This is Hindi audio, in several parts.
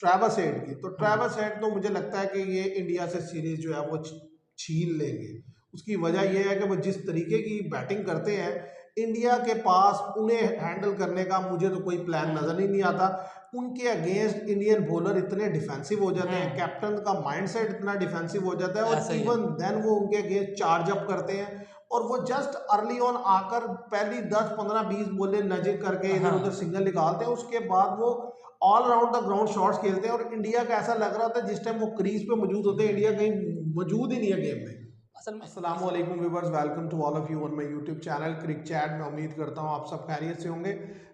ट्रेविस हेड की। तो हम्म। ट्रेविस हेड तो मुझे लगता है कि ये इंडिया से सीरीज जो है वो छीन लेंगे। उसकी वजह ये है कि वो जिस तरीके की बैटिंग करते हैं, इंडिया के पास उन्हें हैंडल करने का मुझे तो कोई प्लान हम्म। नजर ही नहीं आता। उनके अगेंस्ट इंडियन बॉलर इतने डिफेंसिव हो जाते हैं, हम्म। कैप्टन का माइंडसेट इतना डिफेंसिव हो जाता है, और ऐसा ही है। इवन देन वो उनके अगेंस्ट चार्ज अप करते हैं। और वो जस्ट अर्ली ऑन आकर पहली 10 15 20 बॉलें नजे करके इधर उधर हाँ। सिग्नल निकालते हैं, उसके बाद वो all round the ground shots खेलते हैं। और इंडिया का ऐसा लग रहा था जिस टाइम वो क्रीज पे मौजूद होते हैं, इंडिया कहीं मौजूद ही नहीं है गेम में। असल में अस्सलाम इस वालेकुम viewers, welcome to all of you on my YouTube channel Cric Chat. मैं उम्मीद करता हूँ आप सब खैरियत से होंगे।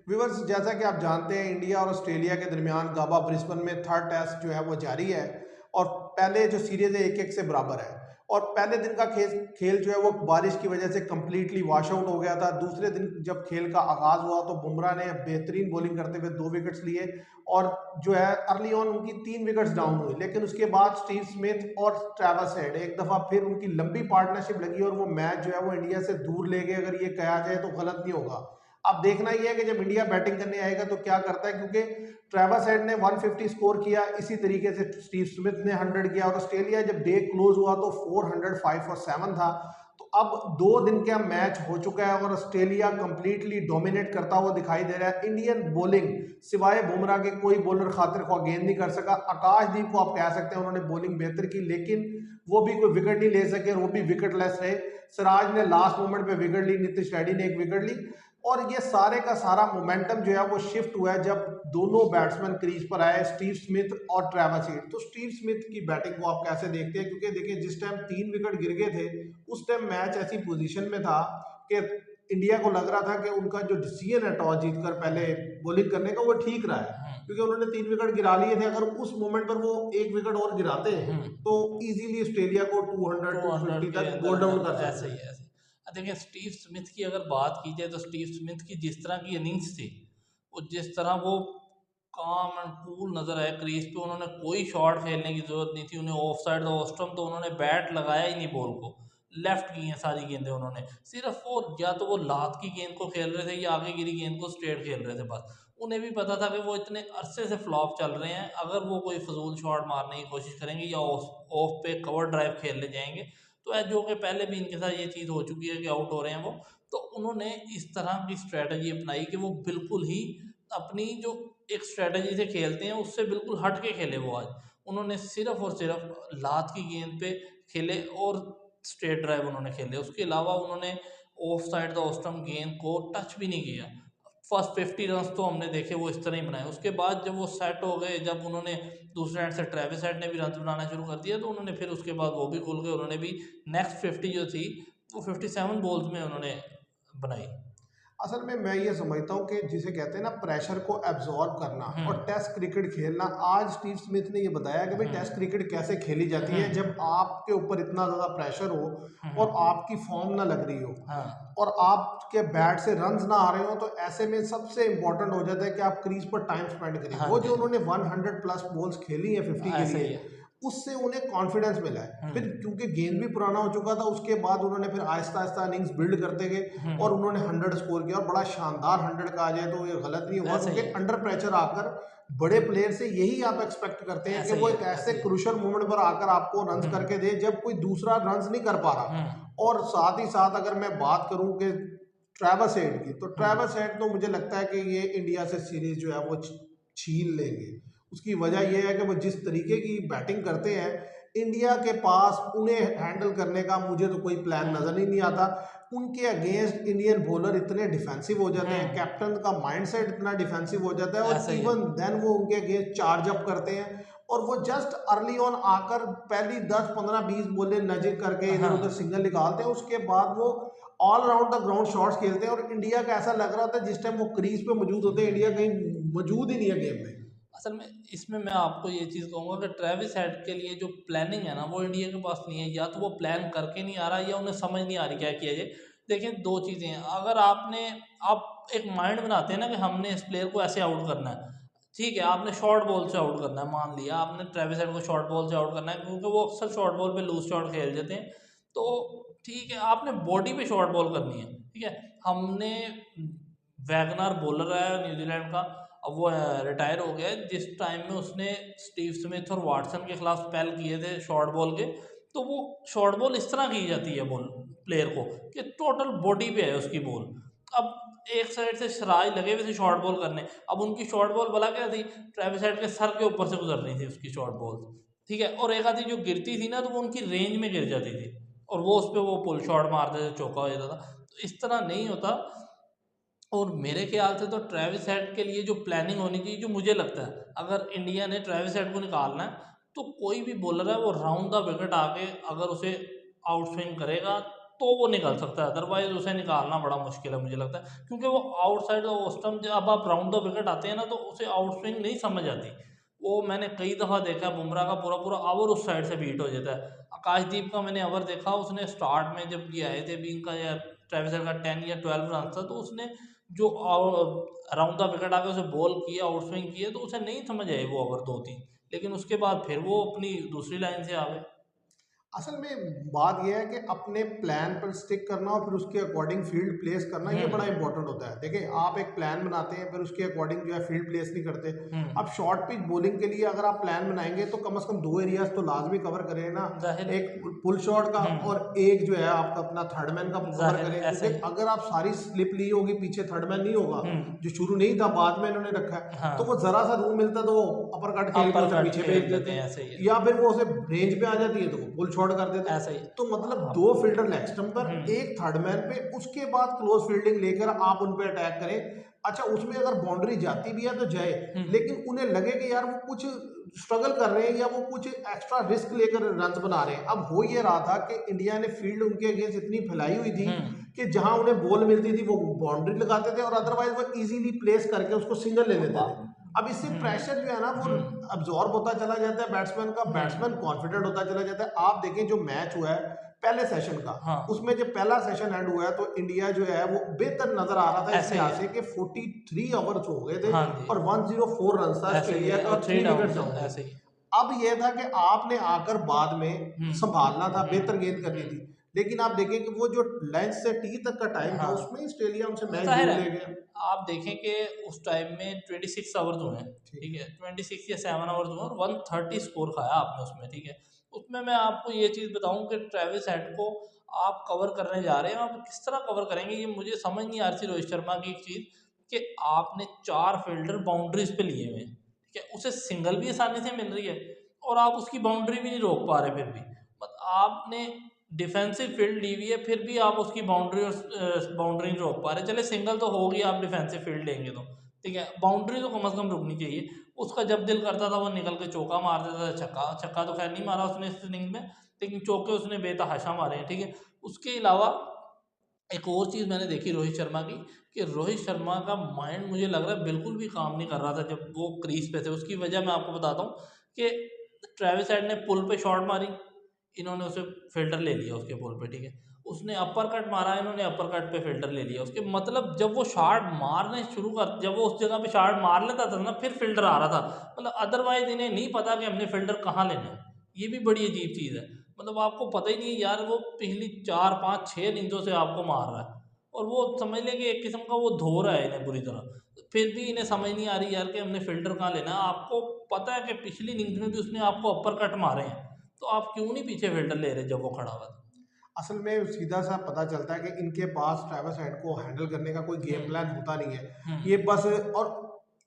व्यूवर्स, जैसा कि आप जानते हैं, इंडिया और ऑस्ट्रेलिया के दरमियान गाबा ब्रिस्बेन में थर्ड टेस्ट जो है वो जारी है। और पहले जो सीरीज है 1-1 से बराबर है। और पहले दिन का खेल जो है वो बारिश की वजह से कंप्लीटली वॉश आउट हो गया था। दूसरे दिन जब खेल का आगाज हुआ तो बुमराह ने बेहतरीन बॉलिंग करते हुए 2 विकेट्स लिए, और जो है अर्ली ऑन उनकी 3 विकेट्स डाउन हुई। लेकिन उसके बाद स्टीव स्मिथ और ट्रेविस हेड एक दफा फिर उनकी लंबी पार्टनरशिप लगी और वो मैच जो है वो इंडिया से दूर ले गए, अगर ये कहा जाए तो गलत नहीं होगा। अब देखना ये है कि जब इंडिया बैटिंग करने आएगा तो क्या करता है, क्योंकि ट्रेविस हेड ने 150 स्कोर किया, इसी तरीके से स्टीव स्मिथ ने 100 किया, और ऑस्ट्रेलिया जब डे क्लोज हुआ तो 405 और 7 था। तो अब 2 दिन का मैच हो चुका है और ऑस्ट्रेलिया कंप्लीटली डोमिनेट करता हुआ दिखाई दे रहा है। इंडियन बॉलिंग सिवाय बुमराह के कोई बॉलर खातिर ख्वाह गेंद नहीं कर सका। आकाशदीप को आप कह सकते हैं उन्होंने बॉलिंग बेहतर की, लेकिन वो भी कोई विकेट नहीं ले सके और वो भी विकेटलेस रहे। सिराज ने लास्ट मोमेंट पे विकेट ली, नीतीश रेड्डी ने एक विकेट ली। और ये सारे का सारा मोमेंटम जो है वो शिफ्ट हुआ है जब दोनों बैट्समैन क्रीज पर आए, स्टीव स्मिथ और ट्रेविस हेड। तो स्टीव स्मिथ की बैटिंग को आप कैसे देखते हैं, क्योंकि देखिए जिस टाइम 3 विकेट गिर गए थे उस टाइम मैच ऐसी पोजीशन में था कि इंडिया को लग रहा था कि उनका जो डिसीजन है टॉस जीतकर पहले बॉलिंग करने का वो ठीक रहा है, हम्म। क्योंकि उन्होंने 3 विकेट गिरा लिए थे। अगर उस मोमेंट पर वो 1 विकेट और गिराते हम्म। तो इजीली ऑस्ट्रेलिया को 200 200 250 के तक अंदर गोल डाउन अंदर कर ऐसे सकते ही हैं। ऐसे। देखिए स्टीव स्मिथ की अगर बात की जाए तो स्टीव स्मिथ की जिस तरह की इनिंग्स थी, वो जिस तरह वो काम एंड कूल नजर आया क्रीज पे, उन्होंने कोई शॉट खेलने की जरूरत नहीं थी। उन्हें ऑफ साइड ऑस्ट्रम तो उन्होंने बैट लगाया ही नहीं बॉल को, लेफ्ट की हैं सारी गेंदें उन्होंने। सिर्फ वो या तो वो लात की गेंद को खेल रहे थे या आगे गिरी गेंद को स्ट्रेट खेल रहे थे बस। उन्हें भी पता था कि वो इतने अरसे से फ्लॉप चल रहे हैं, अगर वो कोई फजूल शॉट मारने की कोशिश करेंगे या ऑफ पे कवर ड्राइव खेलने जाएंगे तो जो कि पहले भी इनके साथ ये चीज़ हो चुकी है कि आउट हो रहे हैं वो। तो उन्होंने इस तरह की स्ट्रेटजी अपनाई कि वो बिल्कुल ही अपनी जो एक स्ट्रेटजी से खेलते हैं उससे बिल्कुल हट के खेले वो आज। उन्होंने सिर्फ और सिर्फ लात की गेंद पे खेले और स्ट्रेट ड्राइव उन्होंने खेले, उसके अलावा उन्होंने ऑफ साइड द ऑस्टम गेंद को टच भी नहीं किया। फर्स्ट 50 रन तो हमने देखे वो इस तरह ही बनाए। उसके बाद जब वो सेट हो गए, जब उन्होंने दूसरे एंड से ट्रेविस हेड ने भी रन बनाना शुरू कर दिया, तो उन्होंने फिर उसके बाद वो भी खुल गए, उन्होंने भी नेक्स्ट 50 जो थी वो 57 बॉल्स में उन्होंने बनाई। असल में मैं ये समझता हूँ कि जिसे कहते हैं ना प्रेशर को एब्जॉर्ब करना और हम्म। टेस्ट क्रिकेट खेलना, आज स्टीव स्मिथ ने ये बताया कि भाई टेस्ट हम्म। क्रिकेट कैसे खेली जाती है हम्म। जब आपके ऊपर इतना ज़्यादा प्रेशर हो और हम्म। आपकी फॉर्म ना लग रही हो हाँ। और आपके बैट से रन्स ना आ रहे हो। तो ऐसे में सबसे इंपॉर्टेंट हो जाता है कि आप क्रीज पर टाइम स्पेंड करें। हाँ वो जी। जो उन्होंने 100+ बॉल्स खेली है 50 के ऐसा लिए, ही है। उससे उन्हें कॉन्फिडेंस मिला है। फिर हम्म। क्योंकि गेंद भी पुराना हो चुका था, उसके बाद उन्होंने फिर आहिस्ता आहिस्ता इनिंग्स बिल्ड करते गए और हम्म। उन्होंने 100 स्कोर किया, और बड़ा शानदार 100 कहा जाए तो ये गलत नहीं होगा, ऐसा ही क्योंकि है। अंडर प्रेशर आकर बड़े प्लेयर से यही आप एक्सपेक्ट करते हैं कि ऐसा ही वो है। एक ऐसे ऐसा ही है। क्रूशल मोमेंट पर आकर आपको रन्स हम्म। करके दे जब कोई दूसरा रन्स नहीं कर पा रहा। हम्म। और साथ ही साथ अगर मैं बात करूं कि ट्रेविस हेड की, तो हम्म। ट्रेविस हेड तो मुझे लगता है कि ये इंडिया से सीरीज जो है वो छीन लेंगे। उसकी वजह यह है कि वो जिस तरीके की बैटिंग करते हैं, इंडिया के पास उन्हें हैंडल करने का मुझे तो कोई प्लान नजर ही नहीं आता। उनके अगेंस्ट इंडियन बॉलर इतने डिफेंसिव हो जाते हैं, हम्म। कैप्टन का माइंडसेट इतना डिफेंसिव हो जाता है, और ऐसा ही है। इवन देन वो उनके अगेंस्ट चार्ज अप करते हैं। और वो जस्ट अर्ली ऑन आकर पहली 10 15 20 बॉलें नजे करके इधर उधर हाँ। सिग्नल निकालते हैं, उसके बाद वो all round the ground shots खेलते हैं। और इंडिया का ऐसा लग रहा था जिस टाइम वो क्रीज पे मौजूद होते हैं, इंडिया कहीं मौजूद ही नहीं है गेम में। असल में इसमें मैं आपको ये चीज़ कहूँगा कि ट्रेविस हेड के लिए जो प्लानिंग है ना वो इंडिया के पास नहीं है। या तो वो प्लान करके नहीं आ रहा या उन्हें समझ नहीं आ रही क्या किया जाए। देखिए दो चीज़ें हैं, अगर आप एक माइंड बनाते हैं ना कि हमने इस प्लेयर को ऐसे आउट करना है, ठीक है, आपने शॉर्ट बॉल से आउट करना है, मान लिया आपने ट्रेविस हेड को शॉर्ट बॉल से आउट करना है क्योंकि वो अक्सर शॉर्ट बॉल पे लूज शॉट खेल देते हैं। तो ठीक है, आपने बॉडी पे शॉर्ट बॉल करनी है, ठीक है। हमने वैगनर बॉलर है न्यूजीलैंड का, अब वो रिटायर हो गया है। जिस टाइम में उसने स्टीव स्मिथ और वाटसन के खिलाफ स्पेल किए थे शॉर्ट बॉल के, तो वो शॉर्ट बॉल इस तरह की जाती है बॉल प्लेयर को कि टोटल बॉडी पे है उसकी बॉल। अब एक साइड से शराज लगे हुए थे शॉर्ट बॉल करने, अब उनकी शॉर्ट बॉल भला क्या थी, ट्रेविस हेड के सर के ऊपर से गुजर रही थी उसकी शॉर्ट बॉल, ठीक है। और एक आधी जो गिरती थी ना तो वो उनकी रेंज में गिर जाती थी और वो उस पर वो पुल शॉट मारते थे, चौका हो जाता था। तो इस तरह नहीं होता। और मेरे ख्याल से तो ट्रेविस हेड के लिए जो प्लानिंग होनी चाहिए, जो मुझे लगता है अगर इंडिया ने ट्रेविस हेड को निकालना है तो कोई भी बॉलर है वो राउंड द विकेट आके अगर उसे आउट स्विंग करेगा तो वो निकल सकता है, अदरवाइज उसे निकालना बड़ा मुश्किल है मुझे लगता है। क्योंकि वो आउटसाइड ऑफ स्टंप जब आप राउंड द विकेट आते हैं ना तो उसे आउट स्विंग नहीं समझ आती। वो मैंने कई दफ़ा देखा है, बुमराह का पूरा पूरा ओवर उस साइड से बीट हो जाता है। आकाशदीप का मैंने ओवर देखा, उसने स्टार्ट में जब ये आए थे भी इनका या ट्रेविस हेड का 10 या 12 रन था, तो उसने जो अराउंड द विकेट आके उसे बॉल किया, आउट स्विंग किया, तो उसे नहीं समझ आए वो ओवर दो तीन, लेकिन उसके बाद फिर वो अपनी दूसरी लाइन से आ गए। असल में बात यह है कि अपने प्लान पर स्टिक करना और फिर उसके अकॉर्डिंग फील्ड प्लेस करना, ये बड़ा हम्म। इंपॉर्टेंट होता है। देखिए, आप एक प्लान बनाते हैं फिर उसके अकॉर्डिंग जो है फील्ड प्लेस नहीं करते। हम्म। अब शॉर्ट पिच बॉलिंग के लिए अगर आप प्लान बनाएंगे तो कम से कम दो एरियाज तो लाजमी कवर करें ना, जाहिर है। एक पुल शॉट का और एक जो है आपका अपना थर्ड मैन का कवर जाहिर करें। ऐसा क्योंकि ही। अगर आप सारी स्लिप ली होगी, पीछे थर्ड मैन नहीं होगा, हम्म। जो शुरू नहीं था बाद में इन्होंने रखा है, तो वो हाँ। जरा सा रूम मिलता तो वो अपर कट खेल के अपर उसे कट पीछे भेज खेल देते देते, हैं, ऐसा ही है। या फिर वो उसे रेंज पे आ जाती है तो वो पुल शॉट कर देते। ऐसा ही है। तो मतलब दो फील्डर लेग स्टंप पर, हम्म। एक थर्ड मैन पे, उसके बाद क्लोज फील्डिंग लेकर आप उन पे अटैक करें। अच्छा, उसमें अगर बाउंड्री जाती भी है तो जाए, हम्म। लेकिन उन्हें लगे कि यार वो कुछ स्ट्रगल कर रहे हैं या वो कुछ एक्स्ट्रा रिस्क लेकर रन बना रहे हैं। अब हो ये रहा था कि इंडिया ने फील्ड उनके अगेंस्ट इतनी फैलाई हुई थी कि जहां उन्हें बॉल मिलती थी वो बाउंड्री लगाते थे और अदरवाइज वो इजीली प्लेस करके उसको सिंगल ले लेते थे। अब इससे प्रेशर जो है ना वो अब्जॉर्ब होता चला जाता है बैट्समैन का, बैट्समैन कॉन्फिडेंट होता चला जाता है। आप देखें जो मैच हुआ है पहले सेशन का, हाँ। उसमें जब पहला सेशन एंड हुआ है तो इंडिया जो है वो बेहतर नजर आ रहा था इस ऐसा ही लिहाज से है। कि 43 ओवर्स हो गए थे हाँ जी। और 104 रन था ऐसा ही ऑस्ट्रेलिया है का और और थ्री 3 डाउन विकेट था, डाउन थे। ऐसे ही। अब यह था कि आपने आकर बाद में संभालना था, बेहतर गेंद करनी हम्म। थी। लेकिन आप देखें कि वो जो लेंथ से टी तक का टाइम था हाँ। उसमें ऑस्ट्रेलिया उनसे मैच जाहिर जीत है। ले गया। आप देखें कि उस टाइम में 26 आवर्स हुए हैं, ठीक। ठीक है, 26 या 7 आवर्स हुए और 130 स्कोर खाया आपने उसमें, ठीक है। उसमें मैं आपको ये चीज़ बताऊं कि ट्रेविस हेड को आप कवर करने जा रहे हैं, आप किस तरह कवर करेंगे ये मुझे समझ नहीं आ रही थी रोहित शर्मा की एक चीज़, कि आपने 4 फील्डर बाउंड्रीज पे लिए हुए हैं, ठीक है, उसे सिंगल भी आसानी से मिल रही है और आप उसकी बाउंड्री भी नहीं रोक पा रहे, फिर भी मतलब आपने डिफेंसिव फील्ड ली हुई है फिर भी आप उसकी बाउंड्री और बाउंड्री नहीं रोक पा रहे। चले सिंगल तो होगी, आप डिफेंसिव फील्ड लेंगे तो ठीक है, बाउंड्री तो कम से कम रुकनी चाहिए। उसका जब दिल करता था वो निकल के चौका मार देता था, छक्का छक्का तो खैर नहीं मारा उसने इस इनिंग में, लेकिन चौके उसने बेतहाशा मारे हैं, ठीक है। उसके अलावा एक और चीज़ मैंने देखी रोहित शर्मा की, कि रोहित शर्मा का माइंड मुझे लग रहा है बिल्कुल भी काम नहीं कर रहा था जब वो क्रीज पे थे। उसकी वजह मैं आपको बताता हूँ कि ट्रेविस हेड ने पुल पे शॉट मारी, इन्होंने उसे फिल्टर ले लिया उसके बॉल पे, ठीक है। उसने अपर कट मारा, इन्होंने अपर कट पे फिल्टर ले लिया उसके, मतलब जब वो शॉट मारने शुरू कर, जब वो उस जगह पे शॉट मार लेता था ना फिर फिल्टर आ रहा था, मतलब अदरवाइज इन्हें नहीं पता कि हमने फिल्टर कहाँ लेना है। ये भी बड़ी अजीब चीज़ है, मतलब आपको पता ही नहीं है यार, वो पिछली 4 5 6 इनिंग्सों से आपको मार रहा है और वो समझ लें कि एक किस्म का वो धो रहा है इन्हें बुरी तरह, फिर भी इन्हें समझ नहीं आ रही यार कि हमने फिल्टर कहाँ लेना है। आपको पता है कि पिछली इनिंग्स में भी उसने आपको अपर कट मारे हैं, तो आप क्यों नहीं पीछे फिल्टर ले रहे जब वो खड़ा हुआ था। असल में सीधा सा पता चलता है कि इनके पास ट्रेविस हेड को हैंडल करने का कोई गेम प्लान होता नहीं है। ये हम्म। बस, और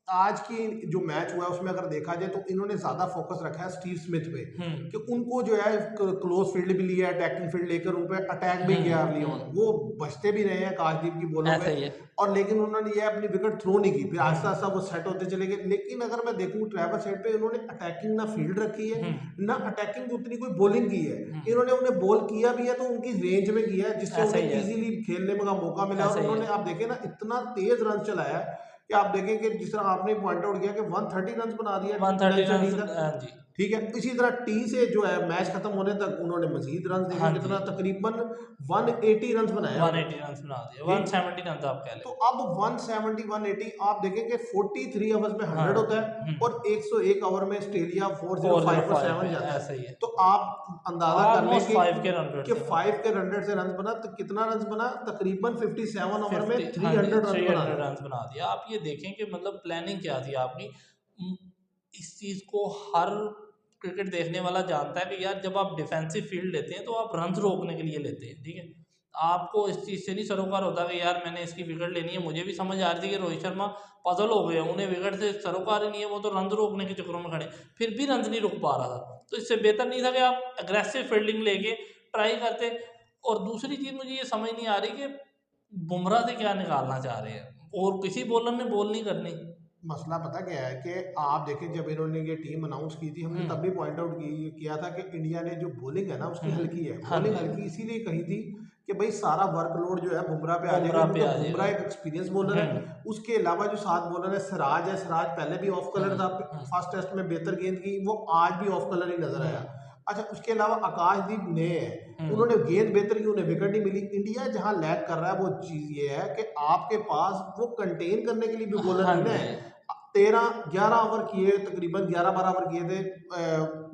आज की जो मैच हुआ है उसमें अगर देखा जाए तो इन्होंने ज़्यादा फोकस रखा है स्टीव स्मिथ पे, कि उनको जो है क्लोज फील्ड भी लिया, अटैकिंग फील्ड लेकर उन पे अटैक भी किया अर्ली ऑन, वो बचते भी रहे हैं काशदीप की बॉलों ऐसा पे, ही है। और लेकिन उन्होंने ये अपनी विकेट थ्रो नहीं की, फिर आहिस्ता आहिस्ता वो सेट होते चले गए। लेकिन अगर मैं देखूं ट्रेविस हेड पे उन्होंने अटैकिंग ना फील्ड रखी है ना अटैकिंग उतनी कोई बॉलिंग की है। इन्होंने उन्हें बॉल किया भी है तो उनकी रेंज में किया है जिससे ऐसा ही उन्हें है। इजीली खेलने का मौका मिला। और ऐसा ही उन्होंने, है। आप देखें ना, इतना तेज रन चलाया है कि आप देखें कि जिस तरह आपने पॉइंट आउट किया कि 130 रन बना दिया 130 टेंशन नहीं रन, था, हाँ जी। ठीक है। इसी तरह टी से जो है मैच खत्म होने तक उन्होंने मजीद रन देखे, हाँ कितना जी, तकरीबन 180 रन बनाया 180 रन बना दिए, ठीक। 170 रन आप कह तो लें। अब 170 180 आप देखें कि 43 ओवर्स में 100 होता है हाँ, और 101 ओवर में ऑस्ट्रेलिया 405 पर 405 7 पे जाता ऐसा ही है। है, तो आप अंदाजा कर लें ऑलमोस्ट कि 5 के रन रेट थे वहाँ। 5 के 100 से रन बना, तो कितना रन बना, तकरीबन 57 ओवर में 50, हाँ जी, 300 रन बना 300 दिए। रन बना दिया। आप ये देखें कि मतलब प्लानिंग क्या थी आपकी। उम, इस चीज़ को हर क्रिकेट देखने वाला जानता है कि यार जब आप डिफेंसिव फील्ड लेते हैं तो आप रन रोकने के लिए लेते हैं, ठीक है। आपको इस चीज़ से नहीं सरोकार होता कि यार मैंने इसकी विकेट लेनी है। मुझे भी समझ आ रही थी कि रोहित शर्मा पजल हो गए, उन्हें विकेट से सरोकार ही नहीं है, वो तो रन रोकने के चक्करों में खड़े, फिर भी रन नहीं रोक पा रहा था। तो इससे बेहतर नहीं था कि आप अग्रेसिव फील्डिंग लेके ट्राई करते। और दूसरी चीज़ मुझे ये समझ नहीं आ रही कि बुमराह से क्या निकालना चाह रहे हैं, और किसी बॉलर ने बॉल नहीं करनी। मसला पता क्या है कि आप देखें, जब इन्होंने ये टीम अनाउंस की थी हमने तब भी पॉइंट आउट किया था कि इंडिया ने जो बॉलिंग है ना उसकी हल्की है। हाँ बॉलिंग जी, हल्की इसीलिए कही थी कि भाई सारा वर्कलोड जो है बुमराह पे आ जाएगा, बुमराह पे क्योंकि आ बुमराह जाएगा। एक एक्सपीरियंस बॉलर है। उसके अलावा जो 7 बॉलर है, सिराज पहले भी ऑफ कलर था, हम्म, फर्स्ट टेस्ट में बेहतर गेंद की, वो आज भी ऑफ कलर ही नजर आया। हम्म, अच्छा, उसके अलावा आकाशदीप ने है, हम्म, उन्होंने गेंद बेहतर की, उन्हें विकेट नहीं मिली। इंडिया जहां लैग कर रहा है वो चीज ये है कि आपके पास वो कंटेन करने के लिए भी बॉलर हाँ नहीं ना जी, है। 13-11 ओवर किए, तकरीबन 11-12 ओवर किए थे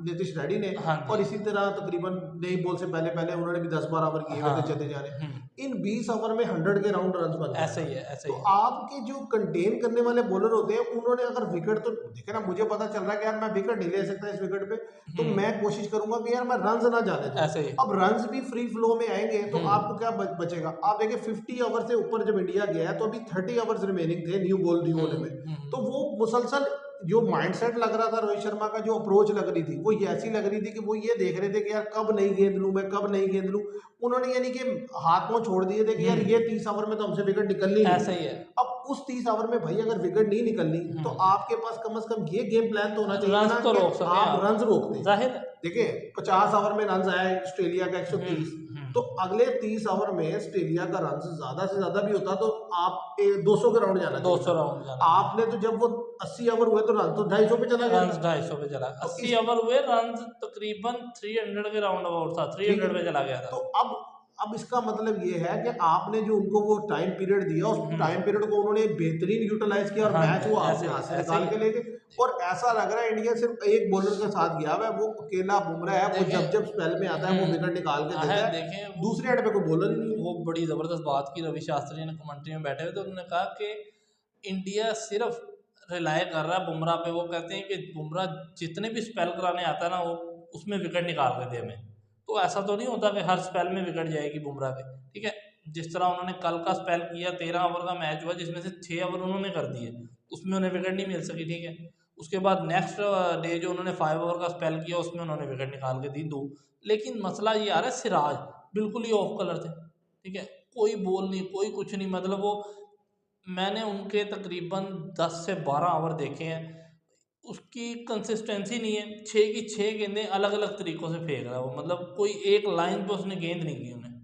नीतीश रेड्डी ने, हाँ जी, और इसी तरह तकरीबन नई बॉल से पहले पहले उन्होंने भी 10-12 ओवर किए हुए थे हाँ, जडेजा ने। इन 20 ओवर में 100 के राउंड रन बन गया ऐसा था। ही है, ऐसा तो ही है। आपके जो कंटेन करने वाले बॉलर होते हैं उन्होंने अगर विकेट, तो देखे ना, मुझे पता चल रहा है कि यार मैं विकेट नहीं ले सकता इस विकेट पे, तो मैं कोशिश करूंगा कि यार मैं रन ना जाने दूं। ऐसा ही है। अब रन्स भी फ्री फ्लो में आएंगे तो हम्म, आपको क्या बचेगा। आप देखिए 50 ओवर से ऊपर जब इंडिया गया है तो अभी 30 ओवर्स रिमेनिंग थे न्यू बॉल न्यू होने में। तो वो मुसलसल जो माइंडसेट लग रहा था रोहित शर्मा का, जो अप्रोच लग रही थी वो ये ऐसी लग रही थी कि वो ये देख रहे थे कि यार कब नई गेंद लूं मैं, कब नई गेंद लूं। उन्होंने यानी कि हाथ पांव छोड़ दिए थे कि यार ये 30 ओवर में तो हमसे विकेट निकलनी नहीं ऐसा है। ही है। अब उस 30 ओवर में भाई अगर विकेट नहीं निकलनी तो आपके पास कम से कम ये गेम प्लान तो होना चाहिए रन ना तो कि रोक सके आप आप, रन रोकते। जाहिर है। देखिए 50 ओवर में रन आया ऑस्ट्रेलिया का 130, हम्म, तो अगले 30 ओवर में ऑस्ट्रेलिया का रन ज्यादा से ज्यादा भी होता तो आप 200 के राउंड जाना चाहिए 200 था। राउंड जाना चाहिए। आपने तो जब वो 80 ओवर हुए तो रन तो 250 पे चला गया रन था। 250 पे चला, तो 80 इस ओवर हुए, रन तकरीबन 300 के राउंड अबाउट था, ठीक है। 300 पे चला गया था। तो अब इसका मतलब ये है कि आपने जो उनको वो टाइम पीरियड दिया, उस टाइम पीरियड को उन्होंने बेहतरीन यूटिलाइज किया और हाँ मैच जी, वो ऐसे आपके ही हाथ से ऐसे निकाल ही के ले गए। और ऐसा लग रहा है इंडिया सिर्फ एक बॉलर के साथ गया हुआ है, वो अकेला बुमराह है। वो जब देखें। जब स्पेल में आता है वो विकेट निकाल के है, देता है, देखें दूसरे एंड पे कोई बॉलर ही नहीं है। वो बड़ी ज़बरदस्त बात की रवि शास्त्री ने कमेंट्री में बैठे हुए, तो उन्होंने कहा कि इंडिया सिर्फ रिलाय कर रहा है बुमराह पे। वो कहते हैं कि बुमराह जितने भी स्पेल कराने आता है ना, वो उसमें विकेट निकाल के दे हमें। तो ऐसा तो नहीं होता कि हर स्पेल में विकेट जाएगी बुमराह पे, ठीक है। जिस तरह उन्होंने कल का स्पेल किया, 13 ओवर का मैच हुआ जिसमें से 6 ओवर उन्होंने कर दिए, उसमें उन्हें विकेट नहीं मिल सकी, ठीक है। उसके बाद नेक्स्ट डे जो उन्होंने 5 ओवर का स्पेल किया उसमें उन्होंने विकेट निकाल के दी 2। लेकिन मसला ये आ रहा है, सिराज बिल्कुल ही ऑफ कलर थे, ठीक है। कोई बॉल नहीं, कोई कुछ नहीं, मतलब वो, मैंने उनके तकरीबन 10 से 12 ओवर देखे हैं। उसकी कंसिस्टेंसी नहीं है, 6 की 6 गेंदें अलग अलग तरीक़ों से फेंक रहा है वो, मतलब कोई एक लाइन पे उसने गेंद नहीं की उन्हें।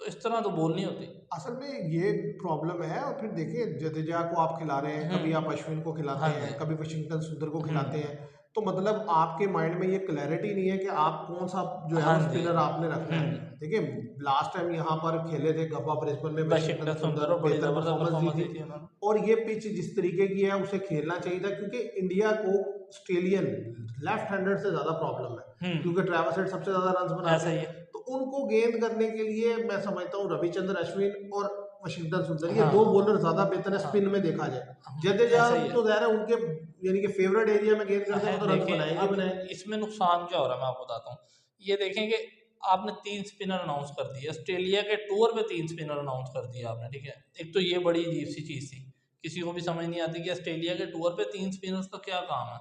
तो इस तरह तो बॉल नहीं होती। असल में ये प्रॉब्लम है। और फिर देखिए जडेजा को आप खिला रहे हैं, कभी आप अश्विन को खिलाते हाँ हैं, जी। कभी वाशिंगटन सुंदर को खिलाते हैं, तो मतलब आपके माइंड में ये क्लैरिटी नहीं है कि आप कौन सा जो है हाँ वो जी। स्पिनर आपने रखना है। देखिए लास्ट टाइम यहाँ पर खेले थे गब्बा ब्रिस्बेन में, वाशिंगटन वाशिंगटन सुंदर सुंदर और बड़ी बेहतर ज़बरदस्त परफॉर्मेंस दी परफॉर्मेंस दी थी। थी उन्होंने। और ये पिच जिस तरीके की है उसे खेलना चाहिए था, क्योंकि इंडिया को ऑस्ट्रेलियन लेफ्ट हैंडर से ज्यादा प्रॉब्लम है, क्योंकि ट्रेविस हेड सबसे ज्यादा रन बनाते ऐसा ही हैं। है। तो उनको गेंद करने के लिए मैं समझता हूँ रविचंद्र अश्विन और वाशिंगटन सुंदर, ये हाँ, दो बॉलर ज्यादा बेहतर है हाँ, स्पिन में देखा जाए। जडेजा ऐसा ही है। तो ज़ाहिर है उनके यानी कि फेवरेट एरिया में गेंद करते हैं, है, वो तो रन देखें बनाएंगे ही अब बनाएंगे। इसमें नुकसान क्या हो रहा है मैं आपको बताता हूँ। ये देखें कि आपने 3 स्पिनर अनाउंस कर दिए, ऑस्ट्रेलिया के टूर पे 3 स्पिनर अनाउंस कर दिए आपने, ठीक है। एक तो ये बड़ी अजीब सी चीज़ थी, किसी को भी समझ नहीं आती कि ऑस्ट्रेलिया के टूर पे 3 स्पिनर्स का क्या काम है,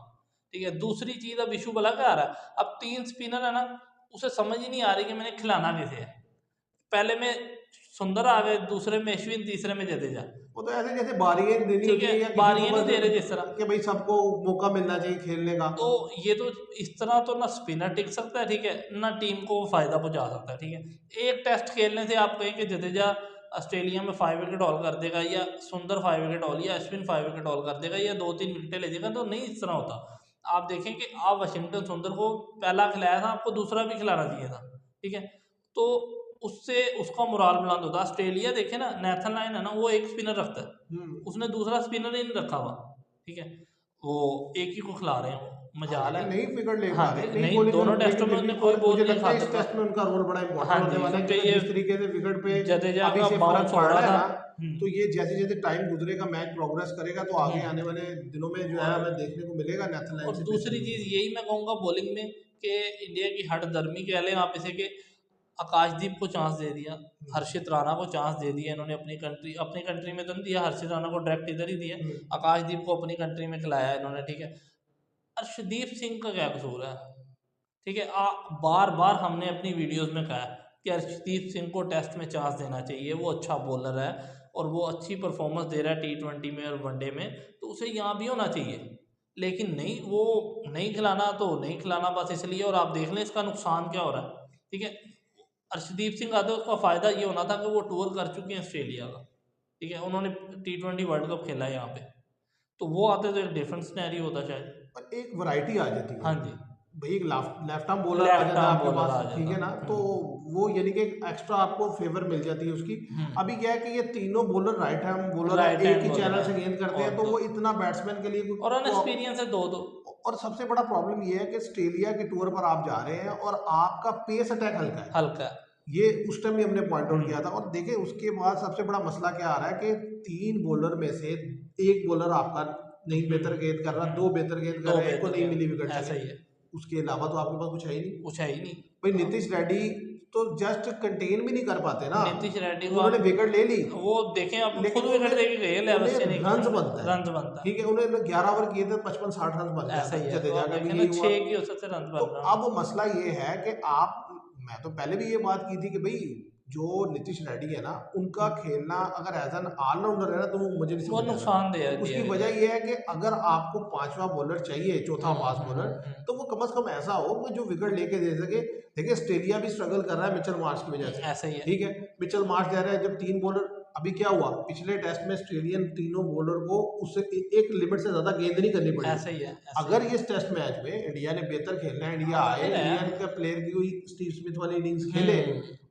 ठीक है। दूसरी चीज़, अब इशू भला क्या आ रहा है, अब 3 स्पिनर है ना, उसे समझ ही नहीं आ रही कि मैंने खिलाना किसे है। पहले में सुंदर आ गए, दूसरे में अश्विन, तीसरे में जडेजा, वो तो ऐसे जैसे बारियां देनी ठीक होती है। है या किसी को बारियां नहीं बस दे रहे जिस तरह। कि भाई सबको मौका मिलना चाहिए खेलने का। तो ये तो, इस तरह तो ना स्पिनर टिक सकता है, ठीक है, ना टीम को वो फायदा पहुंचा सकता है, ठीक है। एक टेस्ट खेलने से आप कहें कि जडेजा ऑस्ट्रेलिया में 5 विकेट हॉल कर देगा, या सुंदर 5 विकेट हॉल, या अश्विन 5 विकेट हॉल कर देगा, या 2-3 विकेटें ले जाएगा, तो नहीं इस तरह होता। आप देखें कि आप वाशिंगटन सुंदर को पहला खिलाया था, आपको दूसरा भी खिलाना चाहिए था, ठीक है। तो उससे उसका मोराल बुलंद होता। ऑस्ट्रेलिया देखे ना, नेथन लाइन है ना, वो एक स्पिनर रखता है, उसने दूसरा स्पिनर ही नहीं रखा हुआ, ठीक है, वो एक ही को खिला रहे हैं, वो हाँ, मजाल लेकिन है। नहीं विकेट ले हाँ पा रहे, नहीं नहीं, बॉलिंग दोनों कर, टेस्टों लेकिन में फिर भी उन्होंने कोई और बॉल मुझे नहीं लगता है खाता इस था। टेस्ट में उनका रोल बड़ा इंपॉर्टेंट हाँ होने जी, वाला है, क्योंकि क्योंकि ये जिस तरीके से विकेट पे जडेजा अभी का से फर्क बाउंस पड़ हो रहा रहा है था। ना, तो ये जैसे जैसे टाइम गुजरेगा, मैच प्रोग्रेस करेगा, तो आगे हम्म। आने वाले दिनों में जो है और हमें देखने को मिलेगा नेदरलैंड और से दूसरी बेहतरीन चीज़ बॉलिंग। यही मैं कहूँगा बॉलिंग में, कि इंडिया की हठधर्मी कह लें आप इसे, कि आकाशदीप को चांस दे दिया, हर्षित राणा को चांस दे दिया इन्होंने, अपनी कंट्री में तो नहीं दिया, हर्षित राणा को डायरेक्ट इधर ही दिया, आकाशदीप को अपनी कंट्री में खिलाया इन्होंने, ठीक है। अर्शदीप सिंह का क्या कसूर है, ठीक है। बार बार हमने अपनी वीडियोस में कहा है कि अर्शदीप सिंह को टेस्ट में चांस देना चाहिए, वो अच्छा बॉलर है और वो अच्छी परफॉर्मेंस दे रहा है T20 में और वनडे में, तो उसे यहाँ भी होना चाहिए। लेकिन नहीं, वो नहीं खिलाना तो नहीं खिलाना बस इसलिए। और आप देख लें इसका नुकसान क्या हो रहा है, ठीक है। अर्शदीप सिंह आते उसका फ़ायदा ये होना था कि वो टूर कर चुके हैं ऑस्ट्रेलिया का, ठीक है, उन्होंने T20 वर्ल्ड कप खेला है यहाँ पे, तो वो आते तो एक डिफरेंट सिनेरियो होता शायद। और एक वैरायटी आ जाती है हाँ जी, भाई, एक लेफ्ट आर्म बॉलर आ लेफ्ट जाता है आर्म आपके बॉलर पास, आ ठीक जाता। है ना, तो वो यानी कि एक एक्स्ट्रा आपको फेवर मिल जाती है उसकी। अभी क्या है कि ये तीनों बॉलर राइट आर्म बॉलर है, राइट एक हैंड ही बॉलर चैनल से है, गेंद करते और हैं, तो तो वो इतना बैट्समैन के लिए और तो, अनएक्सपीरियंस है दो दो। और सबसे बड़ा प्रॉब्लम ये है कि ऑस्ट्रेलिया के टूर पर आप जा रहे हैं और आपका पेस अटैक हल्का है, हल्का। ये उस टाइम भी हमने पॉइंट आउट किया था। और देखिए उसके बाद सबसे बड़ा मसला क्या आ रहा है कि तीन बॉलर में से एक बॉलर आपका नहीं बेहतर गेंद कर रहा, दो बेहतर गेंद कर दो रहे हैं, एक को बेहतर नहीं गेंद, मिली विकेट ऐसा चले, ही है, उसके अलावा तो आपके पास कुछ है ही नहीं। कुछ है ही नहीं। भाई नीतीश रेड्डी तो जस्ट कंटेन भी नहीं कर पाते ना, नीतीश रेड्डी को उन्होंने आप विकेट ले ली, वो देखें, आप खुद लेकिन विकेट उन्हें दे के गए, लेवल उन्हें से नहीं रन खेला, बनता है, रन बनता है, ठीक है, उन्हें 11 ओवर किए थे 55-60 रन बन ऐसा जाता ही है, है। तो जडेजा आप का भी देखें ना, यही हुआ। 6 की औसत से रन तो बन रहा अब मसला ये है कि आप, मैं तो पहले भी ये बात की थी कि भाई जो नीतीश रेड्डी है ना, उनका खेलना अगर एज एन ऑलराउंडर है ना, तो वो मुझे नहीं वो समझ आता। नुकसानदेह उसकी दिया वजह गया। ये है कि अगर आपको पांचवा बॉलर चाहिए, चौथा फास्ट बॉलर, तो वो कम से कम ऐसा हो कि जो विकेट लेके दे सके। देखिए ऑस्ट्रेलिया भी स्ट्रगल कर रहा है मिचेल मार्श की वजह से, ऐसा ही है, ठीक है, मिचेल मार्श जा रहे हैं, जब तीन बॉलर, अभी क्या हुआ पिछले टेस्ट में ऑस्ट्रेलियन तीनों बॉलर को उससे एक लिमिट से ज्यादा गेंद नहीं करनी पड़ी। ऐसा ही है, ऐसा ही अगर है। ये टेस्ट मैच में इंडिया ने बेहतर खेलना है, इंडिया आए, जाहिर है। इंडियन के प्लेयर की हुई स्टीव स्मिथ वाली इनिंग्स खेले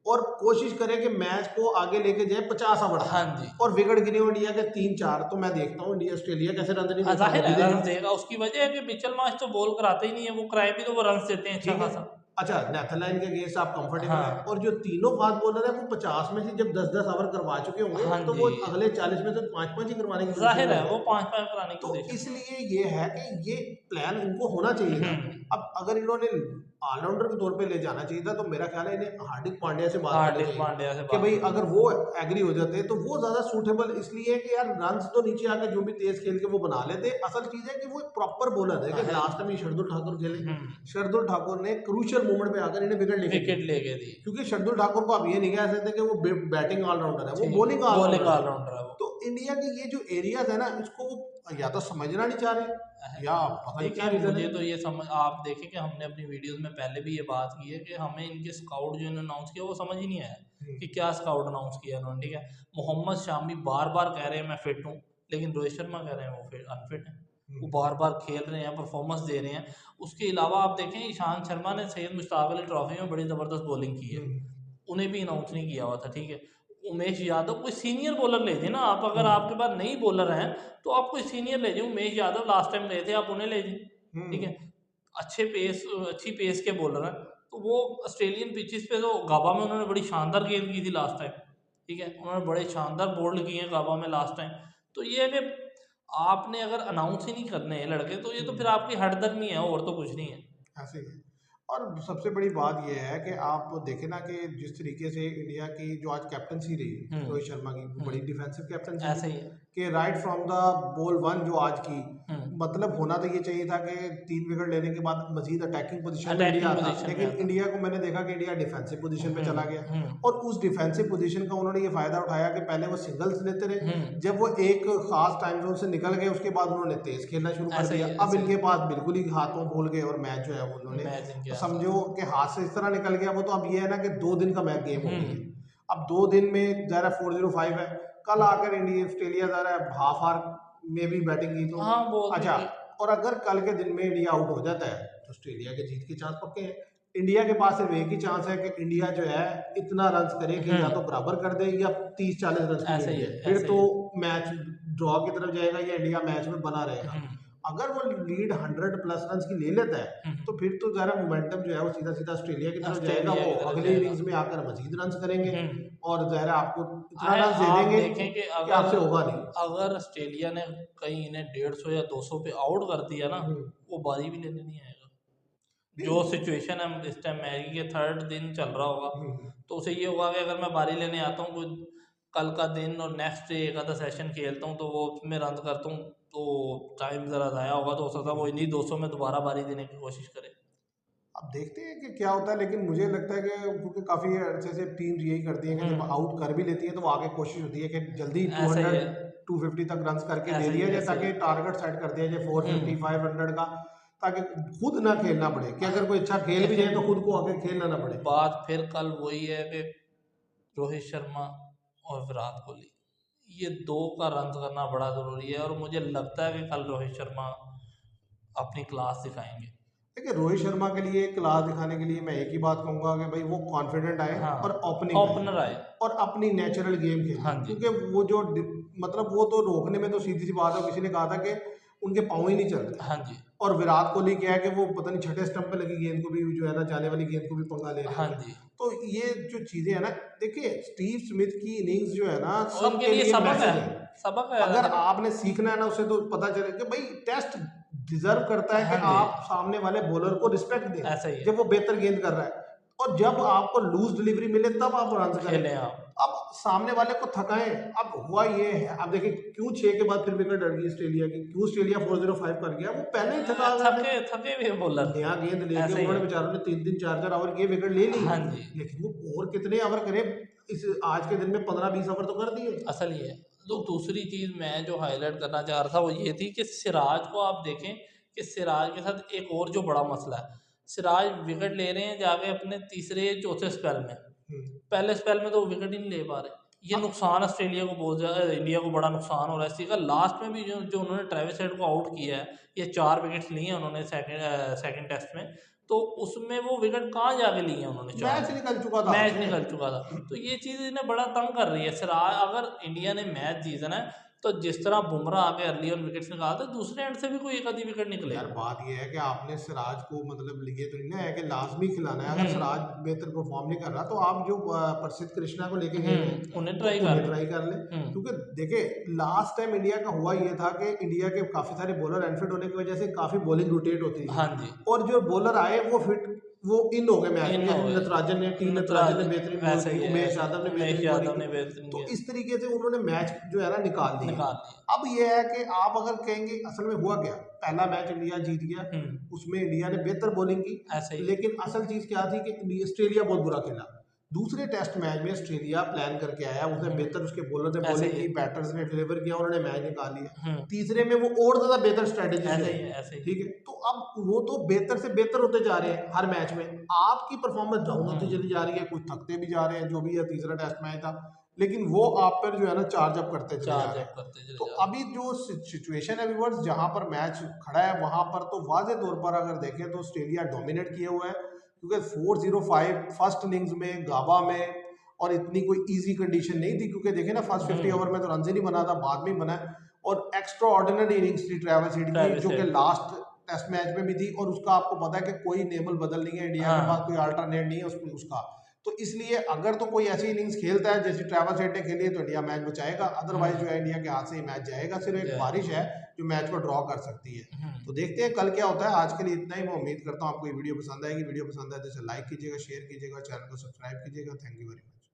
और कोशिश करें कि मैच को आगे लेके जाए 50 ओवर हाँ तक, जी, और विकेट गिरे हो इंडिया के 3-4, तो मैं देखता हूँ इंडिया ऑस्ट्रेलिया कैसे रन नहीं देता, वो जाहिर भी है रन देगा, देगा। उसकी वजह है कि मिचेल मार्श तो बॉल कराते ही नहीं है, वो कराए भी तो वो रन देते हैं अच्छा ठीक है। खासा। अच्छा, नेदरलैंड के अगेंस्ट आप कंफर्टेबल है, हाँ और जो तीनों फास्ट बॉलर है वो 50 में से जब 10-10 ओवर करवा चुके होंगे, हाँ तो जी, वो अगले 40 में से 5-5 ही करवाने की पोजीशन जाहिर में है होंगे। वो 5-5 कराने की तो पोजीशन में। इसलिए ये है कि ये प्लान इनको होना चाहिए था। अब अगर इन्होंने ऑलराउंडर के तौर पे ले जाना चाहिए था, तो मेरा ख्याल है इन्हें हार्दिक पांड्या से बात करनी हार्दिक चाहिए पांड्या से कि बात भाई करनी अगर वो एग्री हो जाते तो वो ज्यादा सूटेबल, इसलिए है कि यार रन्स तो नीचे आके जो भी तेज खेल के वो बना लेते। असल चीज है कि वो एक प्रॉपर बॉलर है, कि है। लास्ट टाइम ये शार्दुल ठाकुर खेले, शार्दुल ठाकुर ने क्रूशियल मोमेंट पे आकर इन्हें विकेट लेके विकेट दिए, लेके दी, क्योंकि शार्दुल ठाकुर को आप ये नहीं कह सकते कि वो बैटिंग ऑलराउंडर है, वो बॉलिंग बॉलिंग ऑलराउंडर है। ऑलराउंडर है वो। तो इंडिया के ये जो एरियाज है ना, इसको वो या तो समझना नहीं चाह रहे, या पता नहीं क्या देखिए रीजन मुझे है। तो ये समझ, आप देखें कि हमने अपनी वीडियोस में पहले भी ये बात की है कि हमें इनके स्काउट जो इन्होंने अनाउंस किया वो समझ ही नहीं आया कि क्या स्काउट अनाउंस किया इन्होंने, ठीक है। मोहम्मद शामी बार बार कह रहे हैं मैं फिट हूँ, लेकिन रोहित शर्मा कह रहे हैं वो फिट अनफिट है, वो बार बार खेल रहे हैं, परफॉर्मेंस दे रहे हैं। उसके अलावा आप देखें ईशांत शर्मा ने सैयद मुश्ताक अली ट्रॉफी में बड़ी ज़बरदस्त बॉलिंग की है, उन्हें भी अनाउंस नहीं किया हुआ था, ठीक है। उमेश यादव, कोई सीनियर बॉलर ले जाए ना आप, अगर आपके पास नई बॉलर हैं तो आप कोई सीनियर ले जाए। उमेश यादव लास्ट टाइम गए थे, आप उन्हें ले जाए, ठीक है। अच्छी पेस के बॉलर हैं, तो वो ऑस्ट्रेलियन पिचेस पे तो गाबा में उन्होंने बड़ी शानदार गेंद की थी लास्ट टाइम, ठीक है, उन्होंने बड़े शानदार बोल्ड किए हैं गाबा में लास्ट टाइम। तो ये है कि आपने अगर अनाउंस ही नहीं करने हैं लड़के, तो ये तो फिर आपकी हठधर्मी है और तो कुछ नहीं है। ऐसे ही है। और सबसे बड़ी बात यह है कि आप देखें ना कि जिस तरीके से इंडिया की जो आज कैप्टनसी रही रोहित शर्मा की, वो बड़ी डिफेंसिव कैप्टनसी ऐसे थी, ही है। कि right from the ball one जो आज की, मतलब होना तो ये चाहिए था कि 3 विकेट लेने के बाद मजीद अटैकिंग पोजीशन में इंडिया अटैकिंग आता, पोजीशन में लेकिन आता। इंडिया को मैंने देखा कि इंडिया डिफेंसिव पोजीशन पे चला गया, और उस डिफेंसिव पोजीशन का उन्होंने ये फायदा उठाया कि पहले वो सिंगल्स लेते रहे, जब वो एक खास टाइम जोन से निकल गए उसके बाद उन्होंने तेज खेलना शुरू कर ऐसे ही दिया। है, अब ऐसे ही इनके पास बिल्कुल ही हाथों भूल गए और मैच जो है वो उन्होंने मैच इनके हाथ समझो कि हाथ से इस तरह निकल गया वो। तो अब ये है ना कि 2 दिन का मैच गेम हो गई है, अब 2 दिन में ज़रा 405 है, कल आकर इंडिया ऑस्ट्रेलिया ज़रा हाफ आवर में भी बैटिंग की तो हाँ, बहुत अच्छा, और अगर कल के दिन में इंडिया आउट हो जाता है तो ऑस्ट्रेलिया के जीत के चांस पक्के हैं। इंडिया के पास सिर्फ एक ही चांस है कि इंडिया जो है इतना रन करे कि या तो बराबर कर दे या 30-40 रन की ऐसे ही लीड है, है, फिर ऐसे तो ही है। मैच ड्रॉ की तरफ जाएगा या इंडिया मैच में बना रहेगा। अगर वो लीड 100+ रन की ले लेता है तो फिर तो ज़रा मोमेंटम जो है वो सीधा सीधा ऑस्ट्रेलिया की तरफ जाएगा, ऑस्ट्रेलिया वो की तरफ अगले जाएगा। इनिंग्स में आकर मजीद रन करेंगे और ज़रा आपको इतना आए रन दे आप देंगे देखें कि कि आपसे होगा नहीं। अगर ऑस्ट्रेलिया ने कहीं इन्हें 150 या 200 पे आउट कर दिया ना, वो बारी भी लेने नहीं आएगा। जो सिचुएशन है इस टाइम मैच के थर्ड दिन चल रहा होगा, तो उसे ये होगा कि अगर मैं बारी लेने आता हूँ कोई कल का दिन और नेक्स्ट डे एक आधा सेशन खेलता हूँ तो वो उसमें रन करता हूँ तो टाइम ज़रा ज़ाया होगा, तो हो सकता है वो इन्हीं 200 में दोबारा बारी देने की कोशिश करे। अब देखते हैं कि क्या होता है, लेकिन मुझे लगता है कि क्योंकि काफ़ी अच्छे से टीम्स यही करती हैं कि जब आउट कर भी लेती हैं तो वो आगे कोशिश होती है कि जल्दी ऐसा ही 200 है, 250 तक रन करके दे ऐसा ही दिया है, जाए, ऐसा ही ताकि है। टारगेट सेट कर दिया जाए 450 500 का, ताकि खुद ना खेलना पड़े कि अगर कोई अच्छा खेल भी जाए तो खुद को आगे खेलना ना पड़े। बात फिर कल वही है कि रोहित शर्मा और विराट कोहली, ये दो का रन करना बड़ा ज़रूरी है, और मुझे लगता है कि कल रोहित शर्मा अपनी क्लास दिखाएंगे। देखिए रोहित शर्मा के लिए क्लास दिखाने के लिए मैं एक ही बात कहूंगा कि भाई वो कॉन्फिडेंट आए हाँ, और ओपनिंग आए ओपनर आए। और अपनी नेचुरल गेम खेले, हाँ जी, क्योंकि वो जो मतलब वो तो रोकने में तो सीधी सी बात है, किसी ने कहा था कि उनके पाँव ही नहीं चलते। हाँ जी, और विराट कोहली क्या है कि वो पता नहीं छठे स्टंप पे लगी गेंद को भी जो है ना, जाने वाली गेंद को भी पंगा ले रहे हाँ होंगे। जी, तो ये जो चीजें है ना, देखिए स्टीव स्मिथ की इनिंग्स जो है ना और इनके सबके लिए लिए सबक मैसेज है, है। सबक है। अगर आपने सीखना है ना उससे तो पता चले कि भाई टेस्ट डिजर्व करता है हाँ कि जी, आप सामने वाले बॉलर को रिस्पेक्ट दें ऐसा ही है, जब वो बेहतर गेंद कर रहा है, और जब आपको लूज डिलीवरी मिले तब आप रन करें। खेलें आप। अब सामने वाले को थकाएं। अब हुआ ये है, अब देखिए क्यों 6 के बाद फिर विकेट अड़ गई ऑस्ट्रेलिया की, क्यों ऑस्ट्रेलिया 405 कर गया, वो पहले ही थका गया था। थके थके भी बॉलर, नया गेंद लेके ऐसा ही उन्होंने है। बेचारों ने 3-3 4-4 ओवर के विकेट ले ली, हाँ जी, लेकिन वो और कितने ओवर करे इस आज के दिन में 15-20 ओवर तो कर दिए। असल ही है। तो दूसरी चीज़ मैं जो हाईलाइट करना चाह रहा था वो ये थी कि सिराज को आप देखें कि सिराज के साथ एक और जो बड़ा मसला है, सिराज विकेट ले रहे हैं जाके अपने तीसरे चौथे स्पेल में, पहले स्पेल में तो वो विकेट ही नहीं ले पा रहे। ये नुकसान ऑस्ट्रेलिया को बहुत ज़्यादा, इंडिया को बड़ा नुकसान हो रहा है इसी का। लास्ट में भी जो जो उन्होंने ट्रेविस हेड को आउट किया है, ये 4 विकेट्स लिए हैं उन्होंने सेकंड टेस्ट में, तो उसमें वो विकेट कहाँ जाके लिए हैं उन्होंने? 4 मैच निकल चुका था मैच आपसे। निकल चुका था। तो ये चीज़ इन्हें बड़ा तंग कर रही है। सिराज, अगर इंडिया ने मैच जीतना है तो जिस तरह बुमराह आके अर्ली ऑन विकेट्स निकालते, दूसरे एंड से भी कोई एक आधी विकेट निकले। यार बात ये है कि आपने सिराज को मतलब लिए तो नहीं ना है कि लाजमी खिलाना है। अगर सिराज बेहतर परफॉर्म नहीं कर रहा तो आप जो प्रसिद्ध कृष्णा को लेके गए हैं उन्हें तो ट्राई उन्हें कर ट्राई कर ले, हम्म, क्योंकि देखिए लास्ट टाइम इंडिया का हुआ ये था कि इंडिया के काफी सारे बॉलर अनफिट होने की वजह से काफी बॉलिंग रोटेट होती थी, हाँ जी, और जो बॉलर आए वो फिट वो इन हो गए मैच इन में, हो जैसे गए। नटराजन ने बेहतरीन बॉल ऐसा की, ही है, उमेश ऐसा यादव ने उमेश बेहतरीन यादव बॉलिंग ने की, बेहतरीन तो किया, इस तरीके से उन्होंने मैच जो है ना निकाल दिए। निकाल दिया। अब ये है कि आप अगर कहेंगे असल में हुआ क्या, पहला मैच इंडिया जीत गया, उसमें इंडिया ने बेहतर बॉलिंग की, ऐसा ही। लेकिन असल चीज क्या थी कि ऑस्ट्रेलिया बहुत बुरा खेला। दूसरे टेस्ट मैच में ऑस्ट्रेलिया प्लान करके आया, उसने बेहतर, उसके बॉलर ने ऐसा बॉलिंग ही की, है। बैटर्स ने डिलीवर किया, उन्होंने मैच निकाल लिया। हम्म, तीसरे में वो और ज्यादा बेहतर स्ट्रेटेजी ऐसा से ही है, ऐसा ही। ठीक है, तो अब वो तो बेहतर से बेहतर होते जा रहे हैं हर मैच में, आपकी परफॉर्मेंस डाउन होती चली जा रही है, कुछ थकते भी जा रहे हैं, जो भी है तीसरा टेस्ट मैच था, लेकिन वो आप पर जो है ना चार्ज अप करते चले जा रहे हैं। करते चले तो जा रहे अभी जो सिचुएशन है व्यूअर्स, जहां पर मैच खड़ा है वहां पर तो वाज़ेह तौर पर अगर देखें तो ऑस्ट्रेलिया डोमिनेट किए हुआ है, क्योंकि 405 फर्स्ट इनिंग्स में गाबा में, और इतनी कोई इजी कंडीशन नहीं थी, क्योंकि देखें ना फर्स्ट 50 ओवर में तो रन ही नहीं बना था, बाद में बना है, और एक्स्ट्रा ऑर्डिनरी इनिंग्स थी ट्रेविस हेड की, ट्रेविस जो कि हेड। लास्ट टेस्ट मैच में भी थी, और उसका आपको पता है कि कोई नेमल बदल नहीं है, इंडिया के पास कोई अल्टरनेट नहीं है उसका। तो इसलिए अगर तो कोई ऐसी इनिंग्स खेलता है जैसे ट्रेविस हेड ने खेली है तो इंडिया मैच बचाएगा, अदरवाइज जो है इंडिया के हाथ से ही मैच जाएगा। सिर्फ एक बारिश है जो मैच को ड्रॉ कर सकती है। तो देखते हैं कल क्या होता है। आज के लिए इतना ही, मैं उम्मीद करता हूँ आपको ये वीडियो पसंद आएगी। वीडियो पसंद आए तो इसे लाइक कीजिएगा, शेयर कीजिएगा, चैनल को सब्सक्राइब कीजिएगा। Thank you very much.